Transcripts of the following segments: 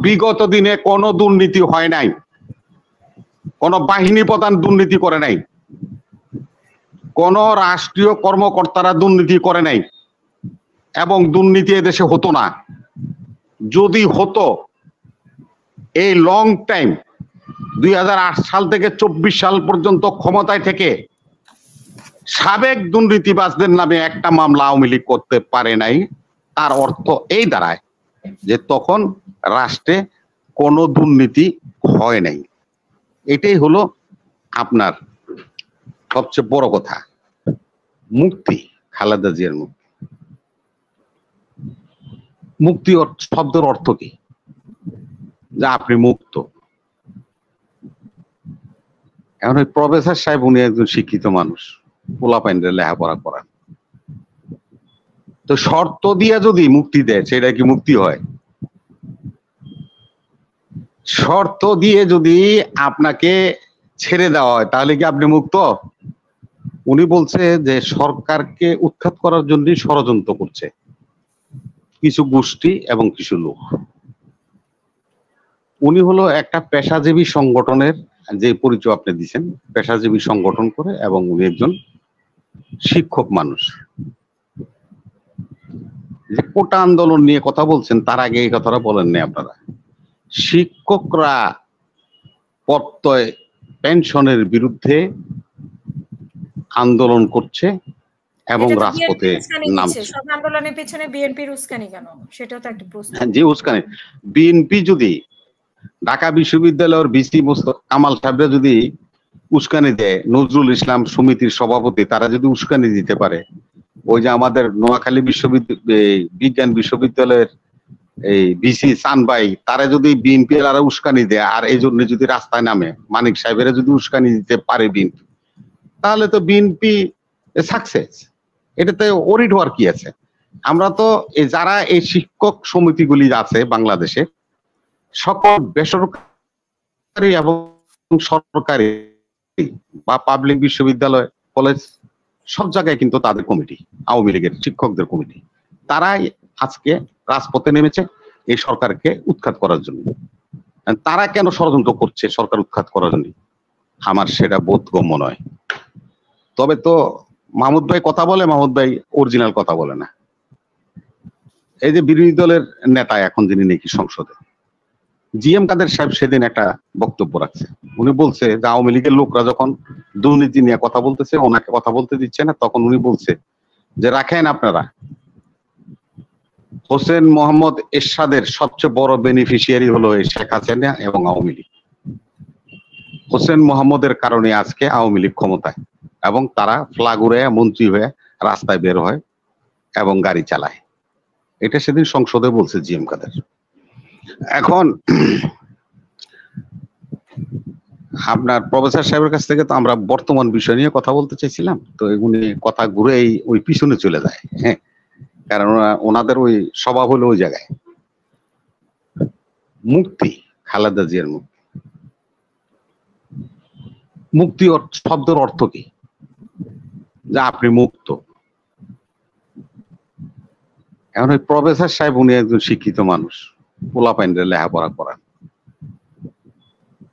বিগত দিনে কোনো দুর্নীতি হয় নাই, কোনো বাহিনী প্রধান দুর্নীতি করে নাই, কোন রাষ্ট্রীয় কর্মকর্তারা দুর্নীতি করে নাই, এবং দুর্নীতি এদেশে হতো না। যদি হতো, এই লং টাইম 2008 সাল থেকে 24 সাল পর্যন্ত ক্ষমতায় থেকে সাবেক দুর্নীতিবাজদের নামে একটা মামলা আওয়ামী লীগ করতে পারে নাই। তার অর্থ এই দাঁড়ায় যে তখন রাষ্ট্রে কোনো দুর্নীতি হয় নাই। এটাই হলো আপনার সবচেয়ে বড় কথা। মুক্তি, খালেদা জিয়ার মুক্তি। মুক্তি শব্দের অর্থ কি? যে আপনি মুক্ত। এখন ওই প্রফেসর সাহেব উনি একজন শিক্ষিত মানুষ, পোলাপাইনরে লেখাপড়া করান, তো শর্ত দিয়ে যদি মুক্তি দেয় সেটা কি মুক্তি হয়? শর্ত দিয়ে যদি আপনাকে ছেড়ে দেওয়া হয় তাহলে কি আপনি মুক্ত? উনি বলছে যে সরকারকে উৎখাত করার জন্য ষড়যন্ত্র করছে কিছু গোষ্ঠী এবং কিছু লোক। উনি হলো একটা পেশাজীবী সংগঠনের যে পরিচয় আপনি দিচ্ছেন, পেশাজীবী সংগঠন করে, এবং উনি একজন শিক্ষক মানুষ। যে কোটা আন্দোলন নিয়ে কথা বলছেন, তার আগে এই কথাটা বলেননি আপনারা। শিক্ষকরা প্রত্যয় পেনশনের বিরুদ্ধে আন্দোলন করছে এবং রাজপথে নামছে। সব আন্দোলনের পেছনে বিএনপির উস্কানি কেন? সেটাও তো একটা প্রশ্ন। যে উস্কানি, বিএনপি যদি ঢাকা বিশ্ববিদ্যালয়ের ভিসি কামাল সাহেবরা যদি উস্কানি দেয়, নজরুল ইসলাম সমিতির সভাপতি তারা যদি উস্কানি দিতে পারে, ওই যে আমাদের নোয়াখালী বিজ্ঞান বিশ্ববিদ্যালয়ের এই ভিসি সানবাই তারা যদি বিএনপি আর উস্কানি দেয়, আর এই জন্য যদি রাস্তায় নামে মানিক সাহেবেরা যদি উস্কানি দিতে পারে বিএনপি, তাহলে তো বিএনপি সাকসেস। এটাতে অরিড হওয়ার কি আছে? আমরা তো যারা এই শিক্ষক সমিতিগুলি আছে বাংলাদেশে, সকল বেসরকারি এবং সরকারি বা পাবলিক বিশ্ববিদ্যালয়, কলেজ, সব জায়গায় কিন্তু তাদের কমিটি, আওয়ামী লীগের শিক্ষকদের কমিটি, তারাই আজকে রাজপথে নেমেছে এই সরকারকে উৎখাত করার জন্য। তারা কেন ষড়যন্ত্র করছে সরকার উৎখাত করার জন্য, আমার সেটা বোধগম্য নয়। তবে তো মাহমুদ ভাই কথা বলে, মাহমুদ ভাই অরিজিনাল কথা বলে না। এই যে বিরোধী দলের নেতা এখন যিনি নাকি সংসদে, জিএম কাদের সাহেব সেদিন একটা বক্তব্য রাখছে। উনি বলছে যে আওয়ামী লীগের লোকরা যখন দুর্নীতি নিয়ে কথা বলতেছে, ওনাকে কথা বলতে দিচ্ছে না, তখন উনি বলছে যে রাখেন আপনারা, হোসেন মোহাম্মদ এরশাদের সবচেয়ে বড় বেনিফিশিয়ারি হলো শেখ হাসিনা এবং আওয়ামী লীগ। হোসেন মোহাম্মদের কারণে আজকে আওয়ামী লীগ ক্ষমতায়, এবং তারা ফ্ল্যাগ উড়ে মন্ত্রী হয়ে রাস্তায় বের হয় এবং গাড়ি চালায়। এটা সেদিন সংসদে বলছে জিএম কাদের। এখন আপনার প্রফেসর সাহেবের কাছ থেকে তো আমরা বর্তমান বিষয় নিয়ে কথা বলতে চাইছিলাম, তো এগুলি কথা ঘুরে ওই পিছনে চলে যায়। হ্যাঁ, কারণ ওনাদের ওই স্বভাব হলো ওই জায়গায়। মুক্তি, খালেদা জিয়ার মুক্তি। মুক্তি শব্দের অর্থ কি? যে আপনি মুক্ত। এখন ওই প্রফেসর সাহেব উনি একজন শিক্ষিত মানুষ, পোলাপাইনরে লেখাপড়া করান,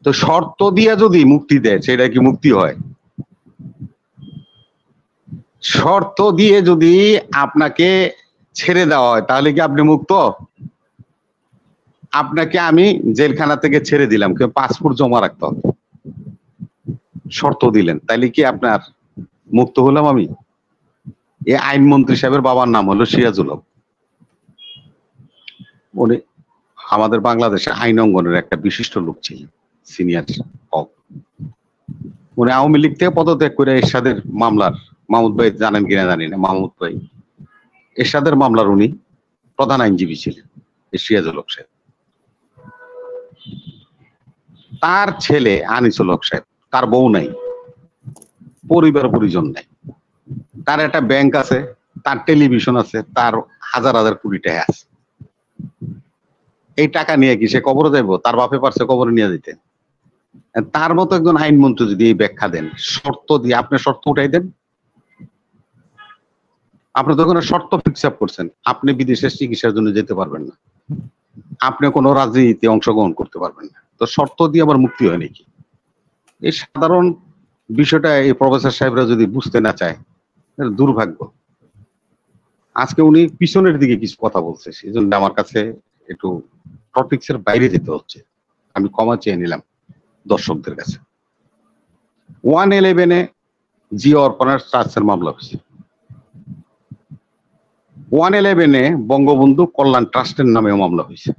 তো শর্ত দিয়ে যদি মুক্তি দেয় সেটা কি মুক্তি হয়? শর্ত দিয়ে যদি আপনাকে ছেড়ে দেওয়া হয় তাহলে কি আপনি মুক্ত? আপনাকে আমি জেলখানা থেকে ছেড়ে দিলাম, কিন্তু পাসপোর্ট জমা রাখতে হবে, শর্ত দিলেন, তাইলে কি আপনার মুক্ত হলাম আমি? এই আইনমন্ত্রী সাহেবের বাবার নাম হলো সিরাজুল হক। উনি আমাদের বাংলাদেশে আইন অঙ্গনের একটা বিশিষ্ট লোক ছিলেন, সিনিয়র হক। উনি আওয়ামী লীগ থেকে পদত্যাগ করে এরশাদের মামলার, মাহমুদ ভাই জানেন কিনা জানি না, মাহমুদ ভাই এরশাদের মামলার উনি প্রধান আইনজীবী ছিলেন, সিরাজুল হক সাহেব। তার ছেলে আনিসুল হক সাহেব, তার বউ নাই, পরিবার পরিজন নাই, তার একটা ব্যাংক আছে, তার টেলিভিশন আছে, তার হাজার হাজার কোটি টাকা আছে। এই টাকা নিয়ে কি সে কবরে যাইব? তার বাপে পারছে কবরে নিয়ে যেতে। তার মতো একজন আইনমন্ত্রী যদি এই ব্যাখ্যা দেন, শর্ত দিয়ে আপনি শর্ত উঠাই দেন, আপনি তো কোনো শর্ত ফিক্স আপ করছেন, আপনি বিদেশে চিকিৎসার জন্য যেতে পারবেন না, আপনি কোনো রাজনীতিতে অংশগ্রহণ করতে পারবেন না। তো শর্ত দিয়ে আবার মুক্তি হয় নাকি? এই সাধারণ বিষয়টা এই প্রফেসর সাহেবরা যদি বুঝতে না চায়, দুর্ভাগ্য। আজকে উনি পিছনের দিকে কিছু কথা বলছে, সেই জন্য আমার কাছে একটু টপিক্সের বাইরে যেতে হচ্ছে। আমি ক্ষমা চেয়ে নিলাম দর্শকদের কাছে। 111-এ জিয়া অর্পণার ট্রাস্টের মামলা হয়েছে। 111-এ বঙ্গবন্ধু কল্যাণ ট্রাস্টের নামেও মামলা হয়েছে।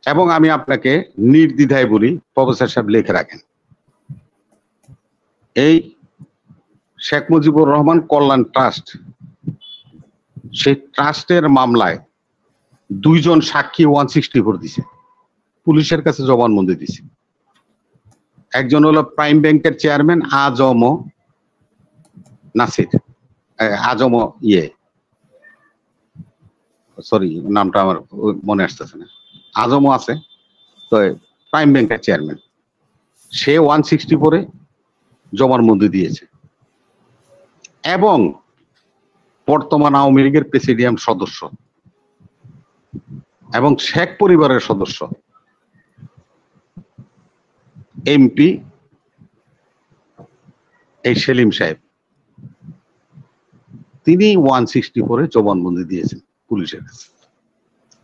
এবং আমি আপনাকে নির্দ্বিধায় বলি, প্রফেসর সাহেব লিখে রাখেন, এই শেখ মুজিবুর রহমান কল্যাণ ট্রাস্ট, সেই ট্রাস্টের মামলায় 2 জন সাক্ষী 164 দিছে, পুলিশের কাছে জবানবন্দি দিছে। একজন হলো প্রাইম ব্যাংকের চেয়ারম্যান আজম নাসির, আজম সরি নামটা আমার মনে আসতেছে না, আজমও আছে, তো প্রাইম ব্যাংকের চেয়ারম্যান, সে 164-এ জবানবন্দি দিয়েছে। এবং বর্তমান আওয়ামী লীগের প্রেসিডিয়াম সদস্য এবং শেখ পরিবারের সদস্য এমপি এই সেলিম সাহেব, তিনি 164-এ জবানবন্দি দিয়েছেন পুলিশের কাছে,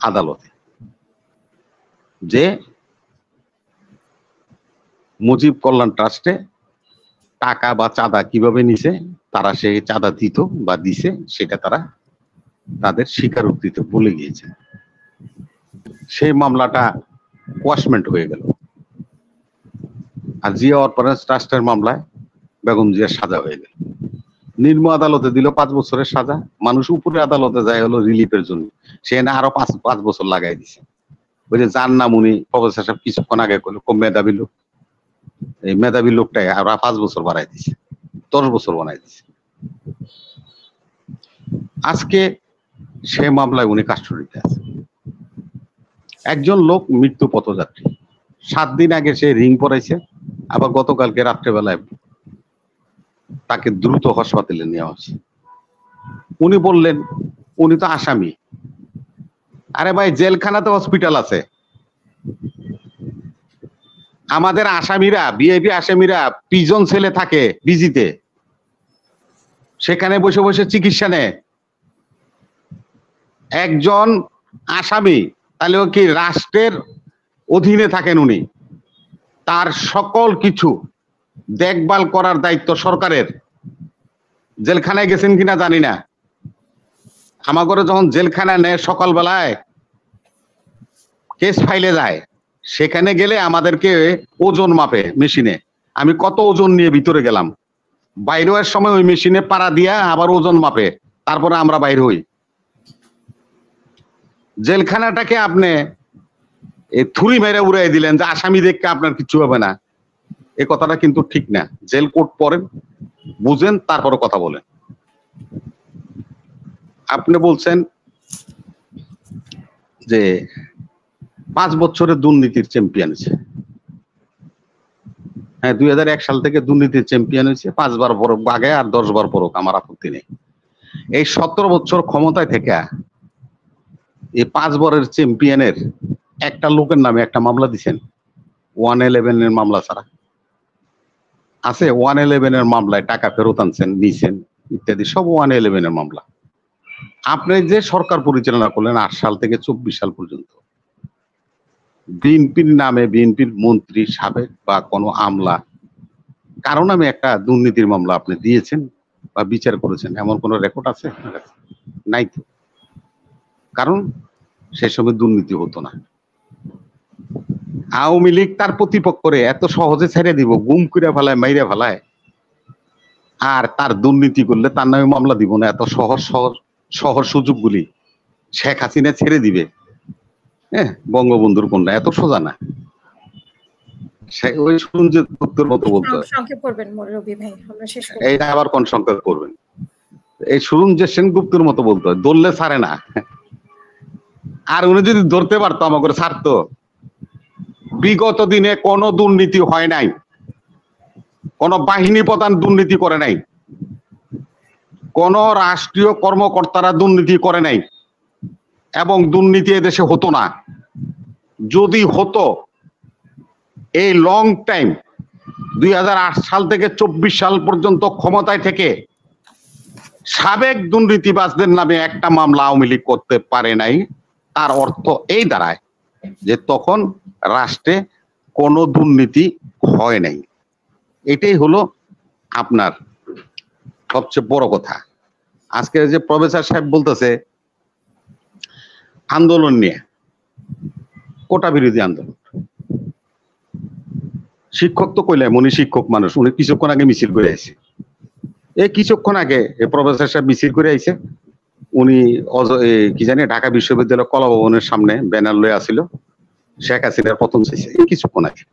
আদালতে, যে মুজিব কল্যাণ ট্রাস্টে টাকা বা চাঁদা কিভাবে নিছে, তারা সেই চাঁদা দিত বা দিছে সেটা তারা তাদের স্বীকারোক্তিতে বলে গিয়েছে। সেই মামলাটা কোয়াশমেন্ট হয়ে গেল। আর জিয়া অর্পণার ট্রাস্টের মামলায় বেগম জিয়ার সাজা হয়ে গেল। নিম্ন আদালতে দিল 5 বছরের সাজা, মানুষ উপরে আদালতে যায় হলো রিলিফের জন্য, সে না আরো 5 বছর লাগাই দিছে। ওই যে যার নাম উনি প্রফেসর সাহেব কিছুক্ষণ আগে করলো, খুব মেধাবী লোক, এই মেধাবী লোকটাই আরো 5 বছর বাড়াই দিছে, 10 বছর বানাই দিছে। আজকে সে মামলায় উনি কাস্টডিতে আছে। একজন লোক মৃত্যু পথযাত্রী, 7 দিন আগে সে রিং পরাইছে, আবার গতকালকে রাত্রেবেলায় তাকে দ্রুত হাসপাতালে নেওয়া হয়েছে। উনি বললেন উনি তো আসামি। আরে ভাই, জেলখানাতে হসপিটাল আছে। আমাদের আসামিরা, ভিআইপি আসামিরা প্রিজন সেলে থাকে বিজিতে, সেখানে বসে বসে চিকিৎসা নেয়। একজন আসামি তাহলে কি রাষ্ট্রের অধীনে থাকেন উনি, তার সকল কিছু দেখভাল করার দায়িত্ব সরকারের। জেলখানায় গেছেন কিনা জানি না, আমাগরে যখন জেলখানায় নেয় সকালবেলায় কেস ফাইলে যায়, সেখানে গেলে আমাদেরকে ওজন মাপে মেশিনে। আমি কত ওজন নিয়ে ভিতরে গেলাম, বাইরে হওয়ার সময় ওই মেশিনে পাড়া দিয়া আবার ওজন মাপে, তারপরে আমরা বাইরে হই। জেলখানাটাকে আপনি থুরি মেরে উড়াই দিলেন যে আসামি দেখে আপনার কিছু হবে না, এ কথাটা কিন্তু ঠিক না। জেল কোর্ট পড়েন, বুঝেন, তারপরে কথা বলেন। আপনি বলছেন যে 5 বছরের দুর্নীতির চ্যাম্পিয়ন হয়েছে। হ্যাঁ, 2001 সাল থেকে দুর্নীতির চ্যাম্পিয়ন হয়েছে। 5 বার পরক আগে আর 10 বার পরক, আমার আপত্তি নেই। এই 17 বছর ক্ষমতায় থেকে এই 5 বারের চ্যাম্পিয়নের একটা লোকের নামে একটা মামলা দিচ্ছেন 111-এর মামলা ছাড়া? আছে 111-এর মামলায় টাকা ফেরত আনছেন, নিছেন ইত্যাদি, সব 111-এর মামলা। আপনি যে সরকার পরিচালনা করলেন 8 সাল থেকে 24 সাল পর্যন্ত, বিএনপির নামে, বিএনপির মন্ত্রী সাবেক বা কোনো আমলা কারো নামে একটা দুর্নীতির মামলা আপনি দিয়েছেন বা বিচার করেছেন, এমন কোন রেকর্ড আছে? নাই তো। কারণ সে সময় দুর্নীতি হতো না। আওয়ামী লীগ তার প্রতিপক্ষরে এত সহজে ছেড়ে দিব, গুম করে ফেলায়, মাইরে ফেলায়, আর তার দুর্নীতি করলে তার নামে মামলা দিব না? এত সহজ সুযোগগুলি শেখ হাসিনা ছেড়ে দিবে? হ্যাঁ, বঙ্গবন্ধুর কন্যা, এত সোজা না। ওই সুরঞ্জিত গুপ্তের মতো বলতে হয়, এইটা আবার কোন সংকেত করবেন? এই সুরঞ্জিত সেনগুপ্তের মতো বলতে হয়, ধরলে ছাড়ে না। আর উনি যদি ধরতে পারতো আমাকে ছাড়তো। বিগত দিনে কোনো দুর্নীতি হয় নাই, কোন বাহিনী প্রধান দুর্নীতি করে নাই, কোন রাষ্ট্রীয় কর্মকর্তারা দুর্নীতি করে নাই। এবং দুর্নীতি এদেশে হতো না। যদি হতো, এই লং টাইম 2008 সাল থেকে 24 সাল পর্যন্ত ক্ষমতায় থেকে সাবেক দুর্নীতিবাজদের নামে একটা মামলা আওয়ামী লীগ করতে পারে নাই। তার অর্থ এই দাঁড়ায় যে তখন রাষ্ট্রে কোনো দুর্নীতি হয় নাই। এটাই হলো আপনার সবচেয়ে বড় কথা। আজকে যে প্রফেসর সাহেব বলতেছে আন্দোলন নিয়ে, কোটা বিরোধী আন্দোলন, শিক্ষক তো কইলাম উনি শিক্ষক মানুষ, উনি কিছুক্ষণ আগে মিছিল করে আইছে। এই কিছুক্ষণ আগে প্রফেসর সাহেব মিছিল করে আইছে। উনি কি জানি ঢাকা বিশ্ববিদ্যালয় কলা ভবনের সামনে ব্যানার লয়ে আসিল, শেখ হাসিনার পতন চাইছে, এই কিছুক্ষণ আগে।